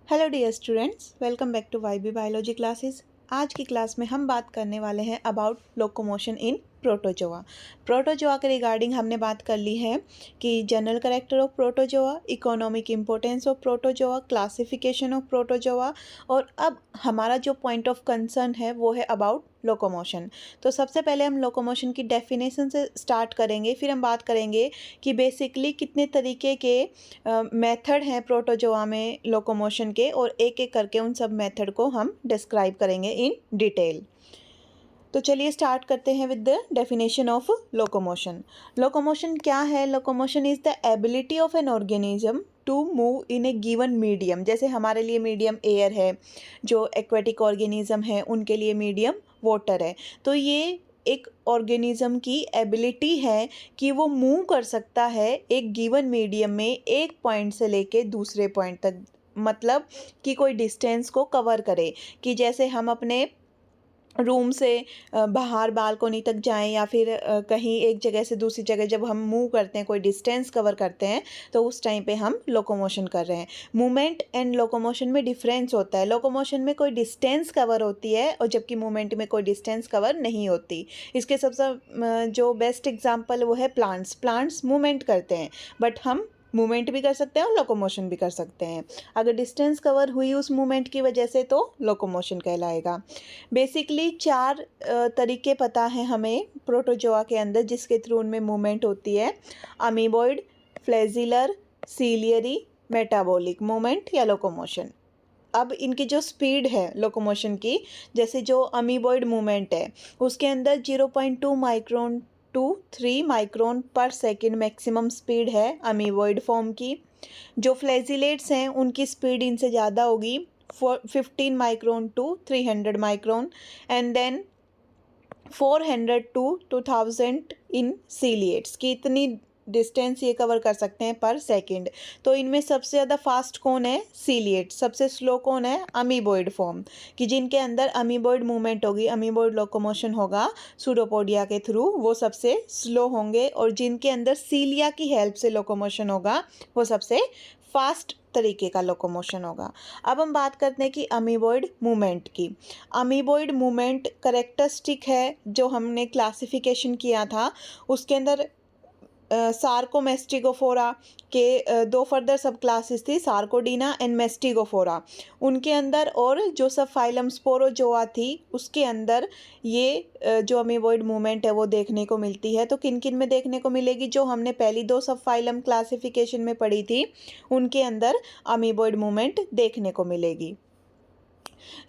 Hello dear students, welcome back to YB biology classes. आज की class में हम बात करने वाले हैं about locomotion in protozoa. Protozoa के रिगार्डिंग हमने बात कर ली है कि general character of protozoa, economic importance of protozoa, classification of protozoa, और अब हमारा जो पॉइंट ऑफ कंसर्न है वो है अबाउट लोकोमोशन। तो सबसे पहले हम लोकोमोशन की डेफिनेशन से स्टार्ट करेंगे, फिर हम बात करेंगे कि बेसिकली कितने तरीके के मेथड हैं प्रोटोजोआ में लोकोमोशन के, और एक एक करके उन सब मेथड को हम डिस्क्राइब करेंगे इन डिटेल। तो चलिए स्टार्ट करते हैं with the definition of locomotion. Locomotion क्या है? Locomotion is the ability of an organism to move in a given medium. जैसे हमारे लिए मीडियम एयर है, जो एक्वेटिक ऑर्गेनिज्म है उनके लिए मीडियम वाटर है। तो ये एक ऑर्गेनिज्म की एबिलिटी है कि वो मूव कर सकता है एक गिवन मीडियम में, एक पॉइंट से लेके दूसरे पॉइंट तक, मतलब कि कोई डिस्टेंस को कवर करे। कि जैसे हम अपने रूम से बाहर बालकोनी तक जाएं, या फिर कहीं एक जगह से दूसरी जगह जब हम मूव करते हैं, कोई डिस्टेंस कवर करते हैं, तो उस टाइम पे हम लोकोमोशन कर रहे हैं। मूवमेंट एंड लोकोमोशन में डिफरेंस होता है। लोकोमोशन में कोई डिस्टेंस कवर होती है, और जबकि मूवमेंट में कोई डिस्टेंस कवर नहीं होती। इसके सबसे जो बेस्ट एग्जांपल वो है प्लांट्स। प्लांट्स मूवमेंट करते हैं, बट हम मूवमेंट भी कर सकते हैं और लोकोमोशन भी कर सकते हैं। अगर डिस्टेंस कवर हुई उस मूवमेंट की वजह से तो लोकोमोशन कहलाएगा। बेसिकली चार तरीके पता है हमें प्रोटोजोआ के अंदर जिसके थ्रू उनमें मूवमेंट होती है: amoeboid, flagellar, ciliary, metabolic movement या लोकोमोशन। अब इनकी जो स्पीड है लोकोमोशन की, जैसे जो अमीबॉइड मूवमेंट है उसके अंदर 0.2 माइक्रोन टू 3 माइक्रोन पर सेकंड मैक्सिमम स्पीड है अमीबॉइड फॉर्म की। जो फ्लैजिलेट्स हैं उनकी स्पीड इनसे ज़्यादा होगी, 15 micron to 300 micron, and then 400 to 2000 in ciliates की इतनी डिस्टेंस ये कवर कर सकते हैं पर सेकंड। तो इनमें सबसे ज़्यादा फास्ट कौन है? सीलिएट। सबसे स्लो कौन है? अमीबॉइड फॉर्म, कि जिनके अंदर अमीबॉइड मूवमेंट होगी, अमीबॉइड लोकोमोशन होगा सूडोपोडिया के थ्रू, वो सबसे स्लो होंगे। और जिनके अंदर सीलिया की हेल्प से लोकोमोशन होगा वो सबसे फास्ट तरीके का लोकोमोशन होगा। अब हम बात करते हैं कि अमीबॉइड मूवमेंट की। अमीबॉइड मूवमेंट करेक्टरिस्टिक है जो हमने क्लासिफिकेशन किया था उसके अंदर सार्कोमेस्टिगोफोरा के दो फर्दर सब क्लासेस थी, सार्कोडीना एंड मेस्टिगोफोरा उनके अंदर, और जो सब फाइलम स्पोरोजोआ थी उसके अंदर ये जो अमीबॉइड मूवमेंट है वो देखने को मिलती है। तो किन किन में देखने को मिलेगी? जो हमने पहली दो सब फाइलम क्लासिफिकेशन में पढ़ी थी उनके अंदर अमीबॉइड मूवमेंट देखने को मिलेगी।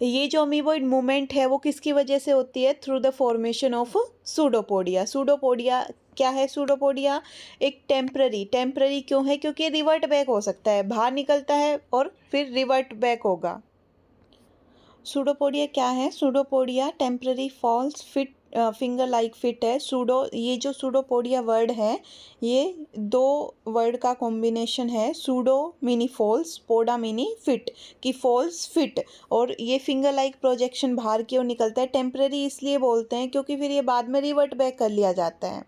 ये जो अमीबॉइड मूवमेंट है वो किसकी वजह से होती है? Through the formation of pseudopodia. Pseudopodia क्या है? सूडोपोडिया एक टेम्पररी क्यों है? क्योंकि रिवर्ट बैक हो सकता है, बाहर निकलता है और फिर रिवर्ट बैक होगा। सूडोपोडिया क्या है? Pseudopodia temporary false feet finger like feet है। सूडो, ये जो सूडोपोडिया वर्ड है ये दो वर्ड का कॉम्बिनेशन है, सूडो मीनी फॉल्स, पोडा मीनी फिट, की फॉल्स फिट, और ये फिंगर लाइक प्रोजेक्शन बाहर की ओर निकलता है। टेम्पररी इसलिए बोलते हैं क्योंकि फिर ये बाद में रिवर्ट बैक कर लिया जाता है।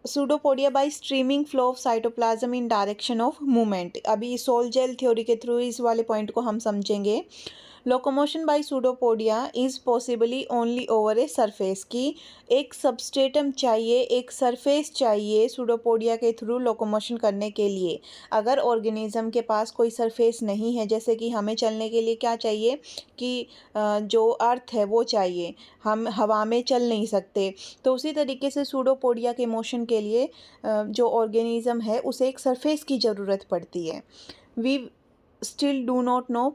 Pseudopodia by streaming flow of cytoplasm in direction of movement. अभी सोल जेल थ्योरी के थ्रू इस वाले पॉइंट को हम समझेंगे। Locomotion by pseudopodia is possibly only over a surface, की एक सबस्ट्रेटम चाहिए, एक सरफेस चाहिए सूडोपोडिया के थ्रू लोकोमोशन करने के लिए। अगर ऑर्गेनिज्म के पास कोई सरफेस नहीं है, जैसे कि हमें चलने के लिए क्या चाहिए कि जो अर्थ है वो चाहिए, हम हवा में चल नहीं सकते, तो उसी तरीके से सूडोपोडिया के मोशन के लिए जो ऑर्गेनिज्म है उसे एक सरफेस की ज़रूरत पड़ती है। We still do not know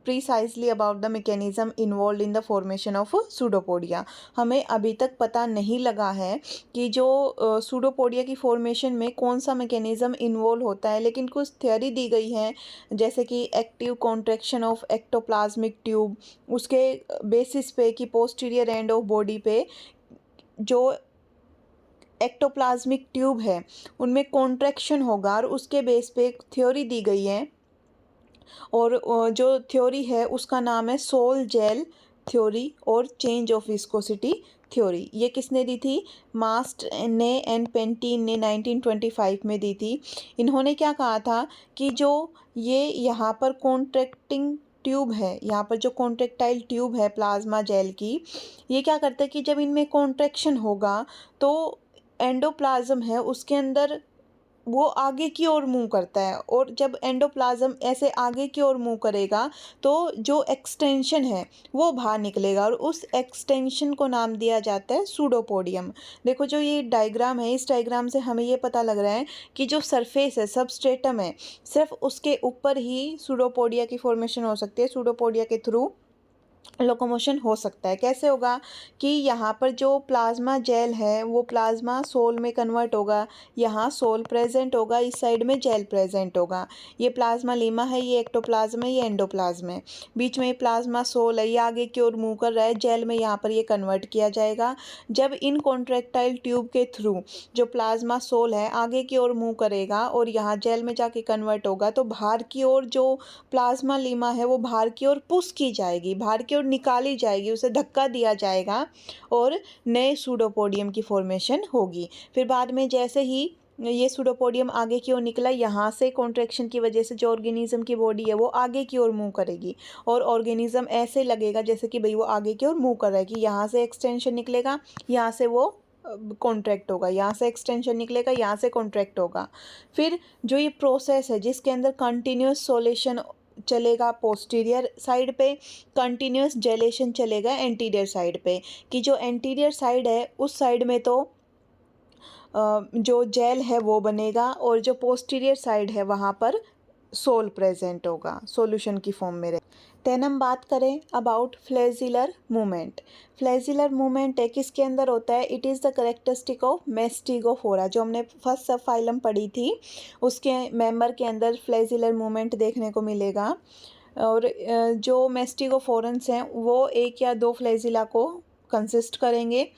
precisely about the mechanism involve in the formation of pseudopodia. हमें अभी तक पता नहीं लगा है कि जो सूडोपोडिया की फॉर्मेशन में कौन सा मैकेनिज्म इन्वॉल्व होता है, लेकिन कुछ थ्योरी दी गई है, जैसे कि एक्टिव कॉन्ट्रैक्शन ऑफ एक्टोप्लाज्मिक ट्यूब, उसके बेसिस पे कि पोस्टीरियर एंड ऑफ बॉडी पे जो एक्टोप्लाज्मिक ट्यूब है उनमें कॉन्ट्रैक्शन होगा, और उसके बेस पे एक थ्योरी दी गई है, और जो थ्योरी है उसका नाम है सोल जेल थ्योरी और चेंज ऑफ विस्कोसिटी थ्योरी। ये किसने दी थी? मास्ट ने एंड पेंटीन ने 1925 में दी थी। इन्होंने क्या कहा था कि जो ये यहाँ पर कॉन्ट्रैक्टिंग ट्यूब है, यहाँ पर जो कॉन्ट्रैक्टाइल ट्यूब है प्लाज्मा जेल की, ये क्या करता है कि जब इनमें कॉन्ट्रैक्शन होगा तो एंडोप्लाज्म है उसके अंदर वो आगे की ओर मूव करता है, और जब एंडोप्लाज्म ऐसे आगे की ओर मूव करेगा तो जो एक्सटेंशन है वो बाहर निकलेगा, और उस एक्सटेंशन को नाम दिया जाता है सूडोपोडियम। देखो जो ये डायग्राम है, इस डायग्राम से हमें ये पता लग रहा है कि जो सरफेस है, सबस्ट्रेटम है, सिर्फ उसके ऊपर ही सूडोपोडिया की फॉर्मेशन हो सकती है। सूडोपोडिया के थ्रू लोकोमोशन हो सकता है। कैसे होगा कि यहाँ पर जो प्लाज्मा जेल है वो प्लाज्मा सोल में कन्वर्ट होगा, यहाँ सोल प्रेजेंट होगा, इस साइड में जेल प्रेजेंट होगा। ये प्लाज्मा लीमा है, ये एक्टोप्लाज्म है, ये एंडोप्लाज्म है, बीच में प्लाज्मा सोल है, ये आगे की ओर मूव कर रहा है, जेल में यहाँ पर ये कन्वर्ट किया जाएगा। जब इन कॉन्ट्रैक्टाइल ट्यूब के थ्रू जो प्लाज्मा सोल है आगे की ओर मूव करेगा और यहाँ जेल में जाके कन्वर्ट होगा, तो बाहर की ओर जो प्लाज्मा लीमा है वो बाहर की ओर पुश की जाएगी, बाहर की ओर निकाली जाएगी, उसे धक्का दिया जाएगा और नए सूडोपोडियम की फॉर्मेशन होगी। फिर बाद में जैसे ही ये सूडोपोडियम आगे की ओर निकला, यहाँ से कॉन्ट्रैक्शन की वजह से जो ऑर्गेनिज्म की बॉडी है वो आगे की ओर मूव करेगी, और ऑर्गेनिज्म ऐसे लगेगा जैसे कि भाई वो आगे की ओर मूव कर रहा है, कि यहाँ से एक्सटेंशन निकलेगा, यहाँ से वो कॉन्ट्रैक्ट होगा, यहाँ से एक्सटेंशन निकलेगा, यहाँ से कॉन्ट्रैक्ट होगा। फिर जो ये प्रोसेस है जिसके अंदर कंटिन्यूस सोलेशन चलेगा पोस्टीरियर साइड पे, कंटिन्यूस जेलेशन चलेगा एंटीरियर साइड पे, कि जो एंटीरियर साइड है उस साइड में तो जो जेल है वो बनेगा, और जो पोस्टीरियर साइड है वहाँ पर सोल प्रेजेंट होगा, सॉल्यूशन की फॉर्म में रहे। देन हम बात करें about flagellar movement. Flagellar movement है किसके अंदर होता है? It is the characteristic of Mastigophora. जो हमने फर्स्ट सब फाइलम पढ़ी थी उसके मेंबर के अंदर फ्लैजिलर मूवमेंट देखने को मिलेगा, और जो मैस्टिगोफोरन्स हैं वो एक या दो फ्लैजिला को कंसिस्ट करेंगे।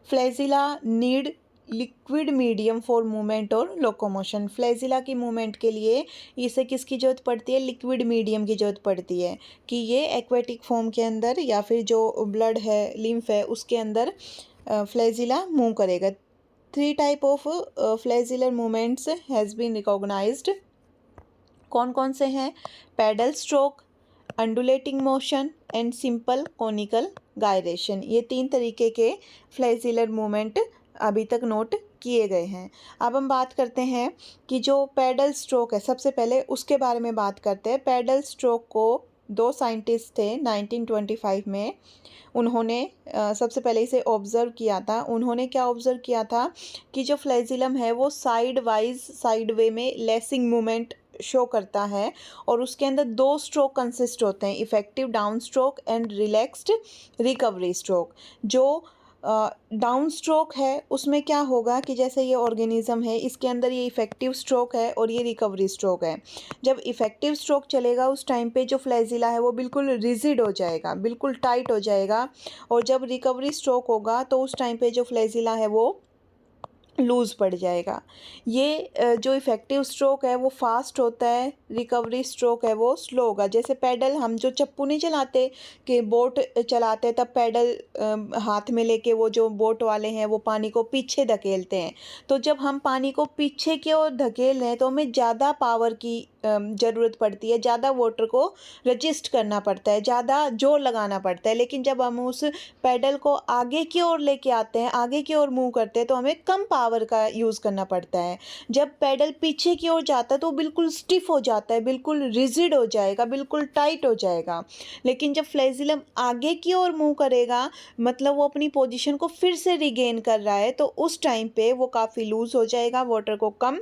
Flagella need liquid medium for movement और लोकोमोशन। फ्लैजिला की मूवमेंट के लिए इसे किसकी ज़रूरत पड़ती है? लिक्विड मीडियम की ज़रूरत पड़ती है, कि ये एक्वेटिक फॉर्म के अंदर या फिर जो ब्लड है, लिम्फ है, उसके अंदर फ्लैजिला मूव करेगा। 3 type of flagellar movements has been recognised. कौन कौन से हैं? Paddle stroke, undulating motion and simple conical gyration. ये 3 तरीके के फ्लैजिलर मूवमेंट अभी तक नोट किए गए हैं। अब हम बात करते हैं कि जो पैडल स्ट्रोक है, सबसे पहले उसके बारे में बात करते हैं। पैडल स्ट्रोक को 2 साइंटिस्ट थे 1925 में, उन्होंने सबसे पहले इसे ऑब्ज़र्व किया था। उन्होंने क्या ऑब्ज़र्व किया था कि जो फ्लैजिलम है वो साइड वाइज, साइड वे में लेसिंग मूवमेंट शो करता है, और उसके अंदर 2 स्ट्रोक कंसिस्ट होते हैं, effective down stroke and relaxed recovery stroke. जो डाउन स्ट्रोक है उसमें क्या होगा कि जैसे ये ऑर्गेनिज्म है, इसके अंदर ये इफ़ेक्टिव स्ट्रोक है और ये रिकवरी स्ट्रोक है। जब इफ़ेक्टिव स्ट्रोक चलेगा उस टाइम पे जो फ्लैजिला है वो बिल्कुल रिजिड हो जाएगा, बिल्कुल टाइट हो जाएगा, और जब रिकवरी स्ट्रोक होगा तो उस टाइम पे जो फ्लैजिला है वो लूज़ पड़ जाएगा। ये जो इफ़ेक्टिव स्ट्रोक है वो फास्ट होता है, रिकवरी स्ट्रोक है वो स्लो होगा। जैसे पैडल, हम जो चप्पू नहीं चलाते कि बोट चलाते तब पैडल हाथ में लेके वो जो बोट वाले हैं वो पानी को पीछे धकेलते हैं, तो जब हम पानी को पीछे की ओर धकेल रहे हैं तो हमें ज़्यादा पावर की ज़रूरत पड़ती है, ज़्यादा वाटर को रजिस्ट करना पड़ता है, ज़्यादा जोर लगाना पड़ता है। लेकिन जब हम उस पैडल को आगे की ओर लेके आते हैं, आगे की ओर मूव करते हैं, तो हमें कम पावर का यूज़ करना पड़ता है। जब पैडल पीछे की ओर जाता है तो बिल्कुल स्टिफ हो जाता है, बिल्कुल रिजिड हो जाएगा, बिल्कुल टाइट हो जाएगा। लेकिन जब फ्लैजिलम आगे की ओर मूव करेगा, मतलब वो अपनी पोजीशन को फिर से रिगेन कर रहा है, तो उस टाइम पे वो काफ़ी लूज़ हो जाएगा, वाटर को कम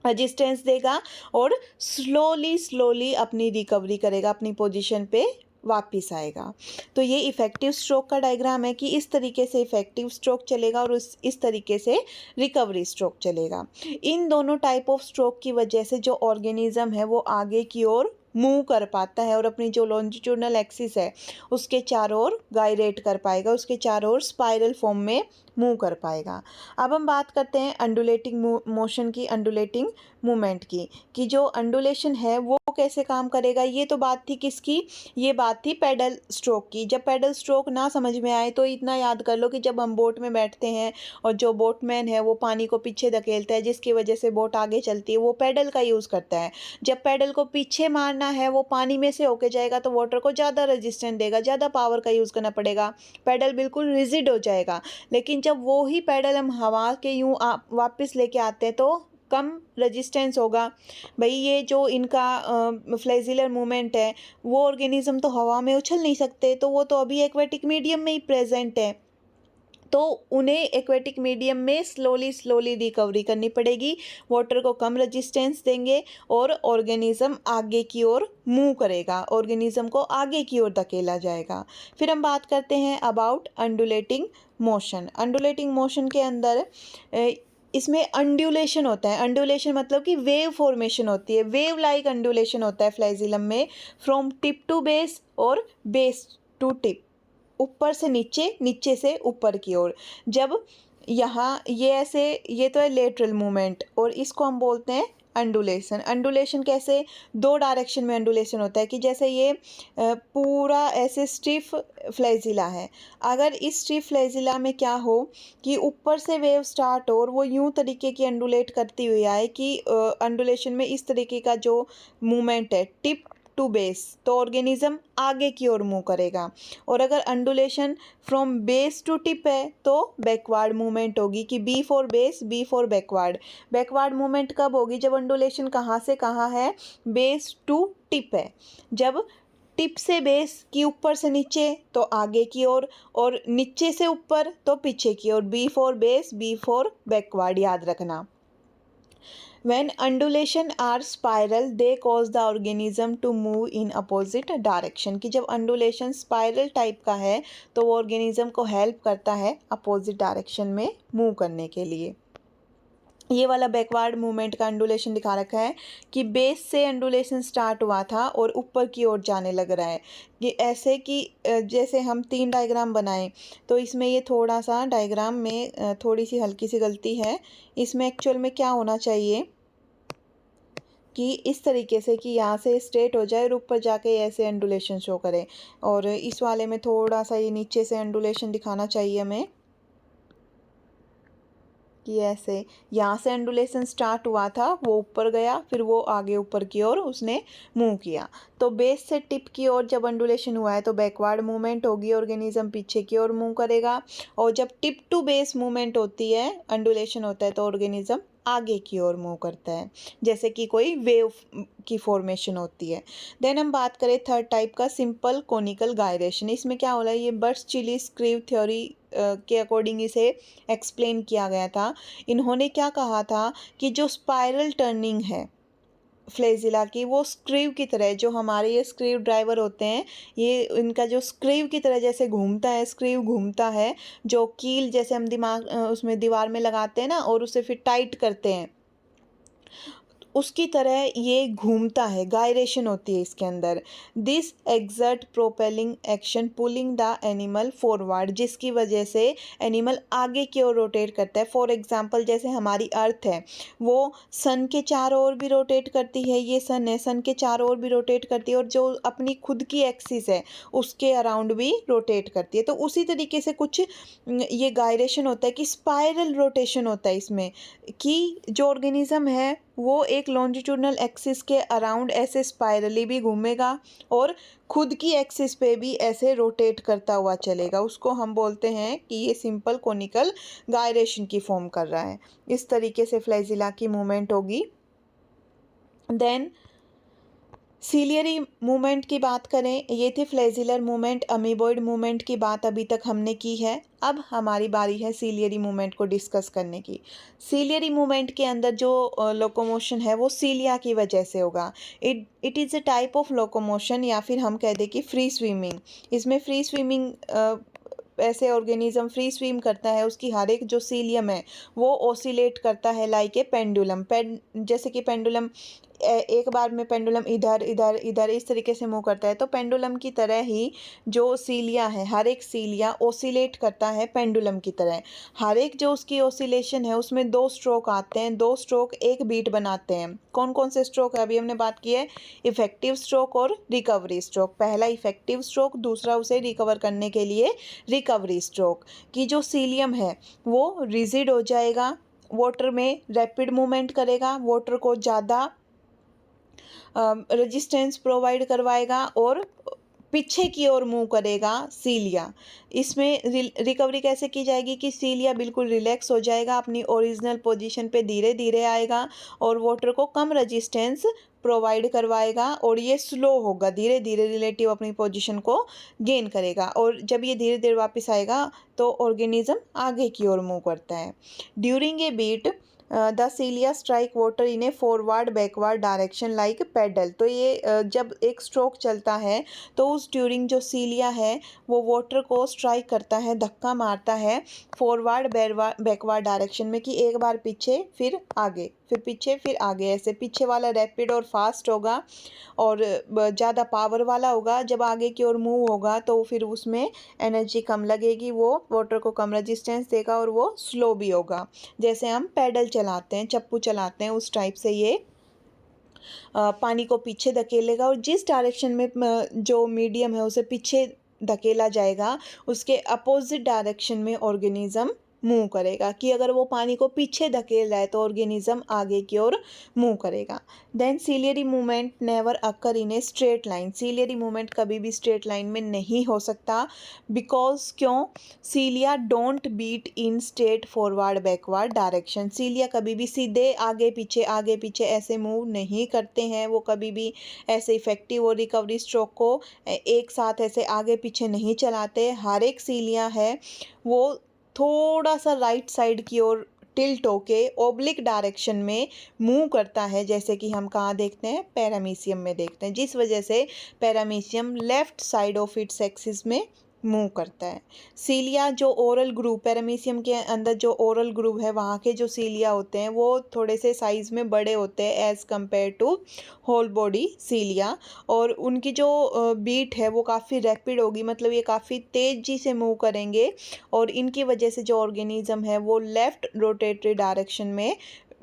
रेजिस्टेंस देगा और स्लोली अपनी रिकवरी करेगा, अपनी पोजीशन पे वापस आएगा। तो ये इफ़ेक्टिव स्ट्रोक का डायग्राम है कि इस तरीके से इफ़ेक्टिव स्ट्रोक चलेगा और इस तरीके से रिकवरी स्ट्रोक चलेगा। इन दोनों टाइप ऑफ स्ट्रोक की वजह से जो ऑर्गेनिज्म है वो आगे की ओर मूव कर पाता है और अपनी जो लॉन्जिट्यूडनल एक्सिस है उसके चारों ओर गायरेट कर पाएगा, उसके चारों ओर स्पाइरल फॉर्म में मूव कर पाएगा। अब हम बात करते हैं अंडुलेटिंग मोशन की। अंडुलेटिंग मूवमेंट की, कि जो अंडुलेशन है वो कैसे काम करेगा। ये तो बात थी किसकी, ये बात थी पैडल स्ट्रोक की। जब पैडल स्ट्रोक ना समझ में आए तो इतना याद कर लो कि जब हम बोट में बैठते हैं और जो बोटमैन है वो पानी को पीछे धकेलता है, जिसकी वजह से बोट आगे चलती है, वो पैडल का यूज़ करता है। जब पैडल को पीछे मारना है, वो पानी में से होके जाएगा तो वाटर को ज़्यादा रेजिस्टेंस देगा, ज़्यादा पावर का यूज़ करना पड़ेगा, पैडल बिल्कुल रिजिड हो जाएगा। लेकिन जब वो ही पैडल हम हवा के यूँ वापस लेके आते हैं तो कम रेजिस्टेंस होगा। भाई ये जो इनका फ्लैजिलर मूवमेंट है, वो ऑर्गेनिज्म तो हवा में उछल नहीं सकते, तो वो तो अभी एक्वेटिक मीडियम में ही प्रेजेंट है, तो उन्हें एक्वेटिक मीडियम में स्लोली रिकवरी करनी पड़ेगी। वाटर को कम रेजिस्टेंस देंगे और ऑर्गेनिज्म आगे की ओर मूव करेगा, ऑर्गेनिज्म को आगे की ओर धकेला जाएगा। फिर हम बात करते हैं about undulating motion. Undulating motion के अंदर इसमें अंड्यूलेशन होता है। अंड्यूलेशन मतलब कि वेव फॉर्मेशन होती है, वेव लाइक अंड्यूलेशन होता है फ्लैजिलम में, फ्रॉम टिप टू बेस और बेस टू टिप, ऊपर से नीचे, नीचे से ऊपर की ओर। जब यहाँ ये ऐसे, ये तो है लेटरल मूवमेंट और इसको हम बोलते हैं अंडुलेशन। अंडुलेशन कैसे, दो डायरेक्शन में अंडुलेशन होता है, कि जैसे ये पूरा ऐसे स्टिफ फ्लैजिला है, अगर इस स्टिफ फ्लैजिला में क्या हो कि ऊपर से वेव स्टार्ट हो और वो यूं तरीके की अंडुलेट करती हुई आए कि अंडुलेशन में इस तरीके का जो मूवमेंट है टिप टू बेस, तो ऑर्गेनिज्म आगे की ओर मूव करेगा। और अगर undulation from base to tip है तो बैकवर्ड मूवमेंट होगी, कि B for base, B for backward. Backward movement कब होगी, जब अंडुलेशन कहाँ से कहाँ है, बेस टू टिप है। जब टिप से बेस की ऊपर से नीचे तो आगे की ओर, और नीचे से ऊपर तो पीछे की ओर, B for base, B for backward, याद रखना। When undulation are spiral, they cause the organism to move in opposite direction, कि जब undulation spiral type का है तो वो organism को help करता है opposite direction में move करने के लिए। ये वाला बैकवर्ड मूवमेंट का अंडुलेशन दिखा रखा है कि बेस से अंडुलेशन स्टार्ट हुआ था और ऊपर की ओर जाने लग रहा है। ये ऐसे कि जैसे हम 3 डायग्राम बनाएं, तो इसमें ये थोड़ा सा डायग्राम में थोड़ी सी हल्की सी गलती है। इसमें एक्चुअल में क्या होना चाहिए कि इस तरीके से कि यहाँ से स्ट्रेट हो जाए और ऊपर जाके ऐसे अंडुलेशन शो करे, और इस वाले में थोड़ा सा ये नीचे से अंडुलेशन दिखाना चाहिए हमें, कि ऐसे यहाँ से अंडुलेशन स्टार्ट हुआ था, वो ऊपर गया, फिर वो आगे ऊपर की ओर उसने मूव किया। तो बेस से टिप की ओर जब अंडुलेशन हुआ है तो बैकवर्ड मूवमेंट होगी, ऑर्गेनिज्म पीछे की ओर मूव करेगा। और जब टिप टू बेस मूवमेंट होती है, अंडुलेशन होता है, तो ऑर्गेनिज्म आगे की ओर मूव करता है, जैसे कि कोई वेव की फॉर्मेशन होती है। देन हम बात करें थर्ड टाइप का, सिंपल कोनिकल गायरेशन। इसमें क्या हो रहा है, ये बर्च-चिली-स्क्रीव थ्योरी के अकॉर्डिंग इसे एक्सप्लेन किया गया था। इन्होंने क्या कहा था कि जो स्पाइरल टर्निंग है फ्लैजिला की, वो स्क्रीव की तरह, जो हमारे ये स्क्रीव ड्राइवर होते हैं, ये इनका जो स्क्रीव की तरह जैसे घूमता है, स्क्रीव घूमता है, जो कील जैसे हम उसमें दीवार में लगाते हैं ना और उसे फिर टाइट करते हैं, उसकी तरह ये घूमता है, गायरेशन होती है इसके अंदर। This exert propelling action pulling the animal forward, जिसकी वजह से एनिमल आगे की ओर रोटेट करता है। फॉर एग्जांपल जैसे हमारी अर्थ है, वो सन के चारों ओर भी रोटेट करती है, ये सन है, सन के चारों ओर भी रोटेट करती है, और जो अपनी खुद की एक्सिस है उसके अराउंड भी रोटेट करती है। तो उसी तरीके से कुछ ये गायरेशन होता है कि स्पाइरल रोटेशन होता है इसमें, कि जो ऑर्गेनिज्म है वो एक लॉन्जिट्यूडनल एक्सिस के अराउंड ऐसे स्पाइरली भी घूमेगा और खुद की एक्सिस पे भी ऐसे रोटेट करता हुआ चलेगा। उसको हम बोलते हैं कि ये सिंपल कोनिकल गायरेशन की फॉर्म कर रहा है। इस तरीके से फ्लैजिला की मूवमेंट होगी। देन सीलियरी मूवमेंट की बात करें, ये थी फ्लैजिलर मूवमेंट, अमीबॉइड मूवमेंट की बात अभी तक हमने की है। अब हमारी बारी है सीलियरी मूवमेंट को डिस्कस करने की। सीलियरी मूवमेंट के अंदर जो लोकोमोशन है वो सीलिया की वजह से होगा। It is a type of locomotion, या फिर हम कह दें कि फ्री स्विमिंग। इसमें फ्री स्विमिंग ऐसे ऑर्गेनिज्म फ्री स्विम करता है, उसकी हर एक जो सीलियम है वो ओसिलेट करता है लाइक ए पेंडुलम। जैसे कि पेंडुलम एक बार में पेंडुलम इधर इधर इधर इस तरीके से मूव करता है। तो पेंडुलम की तरह ही जो सीलिया है, हर एक सीलिया ओसिलेट करता है पेंडुलम की तरह। हर एक जो उसकी ओसिलेशन है उसमें 2 स्ट्रोक आते हैं, 2 स्ट्रोक एक बीट बनाते हैं। कौन कौन से स्ट्रोक है अभी हमने बात की है, इफेक्टिव स्ट्रोक और रिकवरी स्ट्रोक। पहला इफेक्टिव स्ट्रोक, दूसरा उसे रिकवर करने के लिए रिकवरी स्ट्रोक। कि जो सीलियम है वो रिजिड हो जाएगा, वाटर में रैपिड मूवमेंट करेगा, वाटर को ज़्यादा रेजिस्टेंस प्रोवाइड करवाएगा और पीछे की ओर मूव करेगा सीलिया। इसमें रिकवरी कैसे की जाएगी कि सीलिया बिल्कुल रिलैक्स हो जाएगा, अपनी ओरिजिनल पोजीशन पे धीरे धीरे आएगा और वाटर को कम रेजिस्टेंस प्रोवाइड करवाएगा और ये स्लो होगा, धीरे धीरे रिलेटिव अपनी पोजीशन को गेन करेगा। और जब ये धीरे धीरे वापस आएगा तो ऑर्गेनिज्म आगे की ओर मूव करता है। During a beat the cilia strike water in a forward backward direction like paddle. तो ये जब एक स्ट्रोक चलता है तो उस ड्यूरिंग जो सीलिया है वो वाटर को स्ट्राइक करता है, धक्का मारता है फॉरवर्ड बैकवर्ड डायरेक्शन में, कि एक बार पीछे फिर आगे, फिर पीछे फिर आगे। ऐसे पीछे वाला रैपिड और फास्ट होगा और ज़्यादा पावर वाला होगा। जब आगे की ओर मूव होगा तो फिर उसमें एनर्जी कम लगेगी, वो वाटर को कम रेजिस्टेंस देगा और वो स्लो भी होगा। जैसे हम पैडल चलाते हैं, चप्पू चलाते हैं, उस टाइप से ये पानी को पीछे धकेलेगा और जिस डायरेक्शन में जो मीडियम है उसे पीछे धकेला जाएगा उसके अपोजिट डायरेक्शन में ऑर्गेनिज्म मूव करेगा। कि अगर वो पानी को पीछे धकेल रहा है तो ऑर्गेनिज्म आगे की ओर मूव करेगा। Then ciliary movement never occur in a straight line. Ciliary movement कभी भी स्ट्रेट लाइन में नहीं हो सकता। बिकॉज क्यों, cilia don't beat in straight forward backward direction. Cilia कभी भी सीधे आगे पीछे ऐसे मूव नहीं करते हैं। वो कभी भी ऐसे इफेक्टिव और रिकवरी स्ट्रोक को एक साथ ऐसे आगे पीछे नहीं चलाते। हर एक सीलिया है वो थोड़ा सा राइट साइड की ओर टिल्ट होके ओब्लिक डायरेक्शन में मूव करता है, जैसे कि हम कहाँ देखते हैं, पैरामीशियम में देखते हैं, जिस वजह से paramecium left side of its axis में मूव करता है। सीलिया जो ओरल ग्रूव, पैरामीशियम के अंदर जो ओरल ग्रूव है वहाँ के जो सीलिया होते हैं वो थोड़े से साइज़ में बड़े होते हैं as compare to whole body cilia. और उनकी जो बीट है वो काफ़ी रैपिड होगी, मतलब ये काफ़ी तेज़ी से मूव करेंगे और इनकी वजह से जो ऑर्गेनिज्म है वो लेफ़्ट रोटेटरी डायरेक्शन में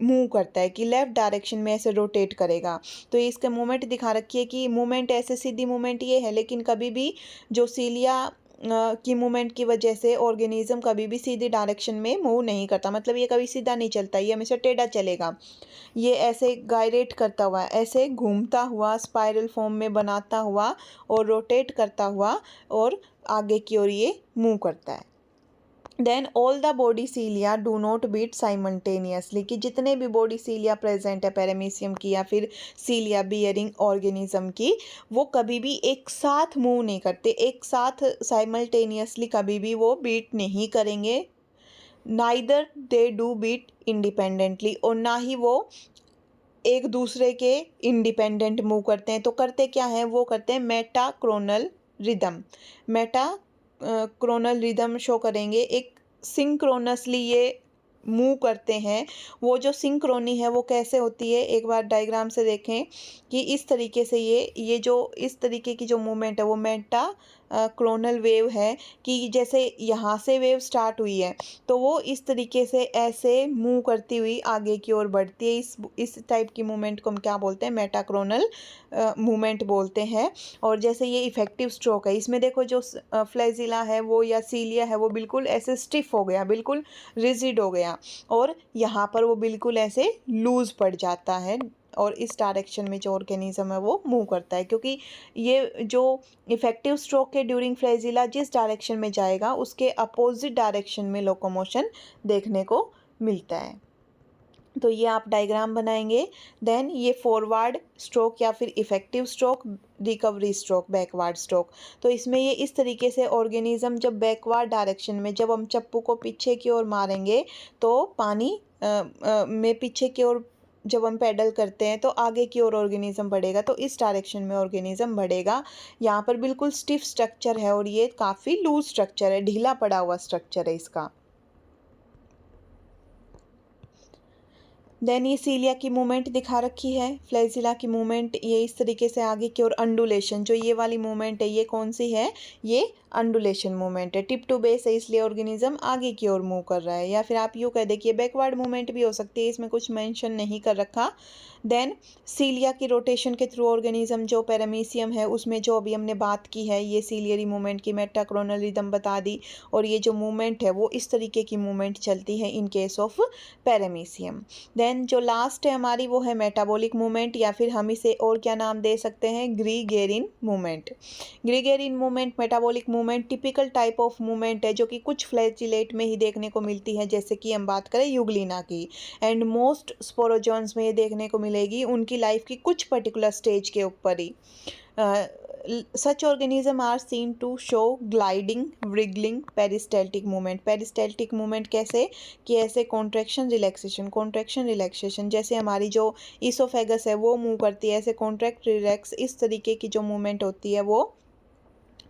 मूव करता है, कि लेफ़्ट डायरेक्शन में ऐसे रोटेट करेगा। तो इसका मूवमेंट दिखा रखी है कि मूवमेंट ऐसे सीधी मूवमेंट ये है, लेकिन कभी भी जो सीलिया की मूवमेंट की वजह से ऑर्गेनिज्म कभी भी सीधी डायरेक्शन में मूव नहीं करता, मतलब ये कभी सीधा नहीं चलता, ये हमेशा टेढ़ा चलेगा। ये ऐसे गायरेट करता हुआ, ऐसे घूमता हुआ, स्पाइरल फॉर्म में बनाता हुआ और रोटेट करता हुआ और आगे की ओर ये मूव करता है। Then all the body cilia do not beat simultaneously. कि जितने भी बॉडी सीलिया प्रेजेंट है पैरामीशियम की या फिर सीलिया बियरिंग ऑर्गेनिज्म की, वो कभी भी एक साथ मूव नहीं करते, एक साथ साइमल्टेनियसली कभी भी वो बीट नहीं करेंगे। Neither they do beat independently, और ना ही वो एक दूसरे के इंडिपेंडेंट मूव करते हैं। तो करते क्या हैं, वो करते हैं metachronal rhythm. Metachronal rhythm show करेंगे, एक सिंक्रोनसली ये मूव करते हैं। वो जो सिंक्रोनी है वो कैसे होती है, एक बार डायग्राम से देखें कि इस तरीके से ये जो इस तरीके की जो मूवमेंट है वो मेटा क्रोनल वेव है। कि जैसे यहाँ से वेव स्टार्ट हुई है तो वो इस तरीके से ऐसे मूव करती हुई आगे की ओर बढ़ती है। इस टाइप की मूवमेंट को हम क्या बोलते हैं, मेटाक्रोनल मूवमेंट बोलते हैं। और जैसे ये इफेक्टिव स्ट्रोक है, इसमें देखो जो फ्लैजिला है वो या सीलिया है वो बिल्कुल ऐसे स्टिफ हो गया, बिल्कुल रिजिड हो गया, और यहाँ पर वो बिल्कुल ऐसे लूज पड़ जाता है और इस डायरेक्शन में जो ऑर्गेनिज्म है वो मूव करता है। क्योंकि ये जो इफेक्टिव स्ट्रोक के ड्यूरिंग फ्लैजिला जिस डायरेक्शन में जाएगा उसके अपोजिट डायरेक्शन में लोकोमोशन देखने को मिलता है। तो ये आप डायग्राम बनाएंगे। देन ये फॉरवर्ड स्ट्रोक या फिर effective stroke, recovery stroke, backward stroke. तो इसमें ये इस तरीके से ऑर्गेनिज्म जब बैकवर्ड डायरेक्शन में, जब हम चप्पू को पीछे की ओर मारेंगे तो पानी में पीछे की ओर जब हम पैडल करते हैं तो आगे की ओर ऑर्गेनिज्म बढ़ेगा, तो इस डायरेक्शन में ऑर्गेनिज्म बढ़ेगा। यहाँ पर बिल्कुल स्टिफ स्ट्रक्चर है और ये काफ़ी लूज स्ट्रक्चर है, ढीला पड़ा हुआ स्ट्रक्चर है इसका। देन ये सीलिया की मूवमेंट दिखा रखी है, फ्लैजिला की मूवमेंट ये इस तरीके से आगे की ओर अंडुलेशन, जो ये वाली मूवमेंट है ये कौन सी है, ये अंडुलेशन मूवमेंट है। टिप टू बेस है इसलिए ऑर्गेनिज्म आगे की ओर मूव कर रहा है, या फिर आप यूँ कह देखिए बैकवर्ड मूवमेंट भी हो सकती है, इसमें कुछ मेंशन नहीं कर रखा। देन सीलिया की रोटेशन के थ्रू ऑर्गेनिज्म जो पैरामीशियम है उसमें जो अभी हमने बात की है, ये सीलियरी मूवमेंट की मेटाक्रोनल रिदम बता दी, और ये जो मूवमेंट है वो इस तरीके की मूवमेंट चलती है in case of paramecium. Then जो लास्ट है हमारी वो है मेटाबॉलिक मूवमेंट, या फिर हम इसे और क्या नाम दे सकते हैं, gregarine movement. Gregarine movement metabolic movement typical type of movement है जो कि कुछ फ्लैजिलेट में ही देखने को मिलती है, जैसे कि हम बात करें यूग्लिना की, एंड मोस्ट स्पोरोजोन्स में ये देखने को मिलेगी उनकी लाइफ की कुछ पर्टिकुलर स्टेज के ऊपर ही। Such organism are seen to show gliding, wriggling, peristaltic movement. Peristaltic movement कैसे कि ऐसे कॉन्ट्रैक्शन रिलैक्सेशन, जैसे हमारी जो ईसोफेगस है वो मूव करती है, ऐसे कॉन्ट्रैक्ट रिलैक्स, इस तरीके की जो मूवमेंट होती है वो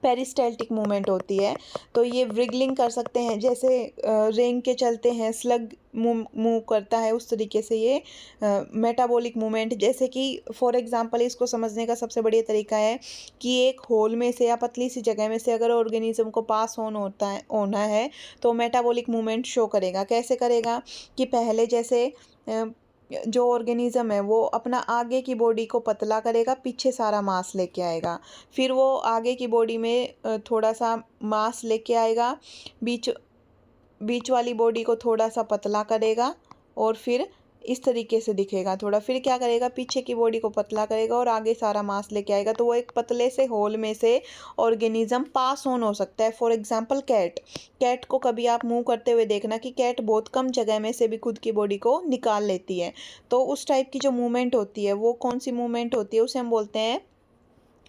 पेरिस्टेल्टिक मूवमेंट होती है। तो ये व्रिगलिंग कर सकते हैं, जैसे रेंग के चलते हैं, स्लग मूव करता है, उस तरीके से ये मेटाबॉलिक मूवमेंट, जैसे कि फॉर एग्जांपल इसको समझने का सबसे बढ़िया तरीका है कि एक होल में से या पतली सी जगह में से अगर ऑर्गेनिज्म को पास ऑन होना है तो मेटाबॉलिक मूवमेंट शो करेगा। कैसे करेगा कि पहले जैसे जो ऑर्गेनिज्म है वो अपना आगे की बॉडी को पतला करेगा, पीछे सारा मास लेके आएगा, फिर वो आगे की बॉडी में थोड़ा सा मास लेके आएगा, बीच बीच वाली बॉडी को थोड़ा सा पतला करेगा और फिर इस तरीके से दिखेगा थोड़ा, फिर क्या करेगा, पीछे की बॉडी को पतला करेगा और आगे सारा मास लेके आएगा। तो वो एक पतले से होल में से ऑर्गेनिज्म पास ऑन हो सकता है। फॉर एग्जांपल कैट को कभी आप मूव करते हुए देखना कि कैट बहुत कम जगह में से भी खुद की बॉडी को निकाल लेती है। तो उस टाइप की जो मूवमेंट होती है वो कौन सी मूवमेंट होती है, उसे हम बोलते हैं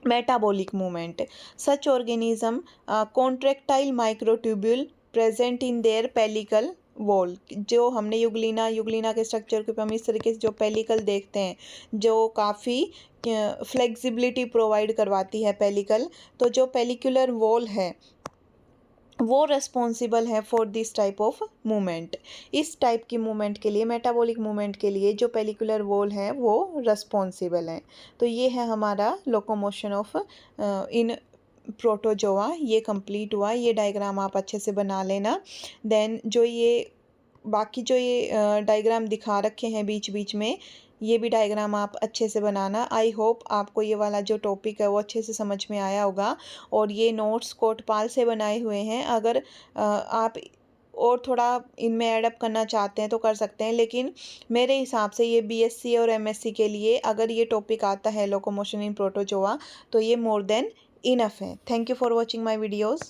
metabolic movement. Such organism contractile microtubule present in their pellicle wall. जो हमने यूग्लिना के स्ट्रक्चर के ऊपर हम इस तरीके से जो पेलिकल देखते हैं, जो काफ़ी फ्लेक्सिबिलिटी प्रोवाइड करवाती है पेलिकल, तो जो पेलिकुलर वॉल है वो रेस्पॉन्सिबल है for this type of movement. इस टाइप की मूवमेंट के लिए, मेटाबॉलिक मूवमेंट के लिए जो पेलिकुलर वॉल है वो रेस्पॉन्सिबल है। तो ये है हमारा लोकोमोशन ऑफ इन प्रोटोजोआ, ये कंप्लीट हुआ। ये डायग्राम आप अच्छे से बना लेना। देन जो ये बाकी जो ये डायग्राम दिखा रखे हैं बीच बीच में, ये भी डायग्राम आप अच्छे से बनाना। आई होप आपको ये वाला जो टॉपिक है वो अच्छे से समझ में आया होगा। और ये नोट्स कोटपाल से बनाए हुए हैं। अगर आप और थोड़ा इनमें ऐडअप करना चाहते हैं तो कर सकते हैं, लेकिन मेरे हिसाब से ये बीएससी और एमएससी के लिए अगर ये टॉपिक आता है लोकोमोशन इन प्रोटोजोआ तो ये मोर देन इनफ है। Thank you for watching my videos.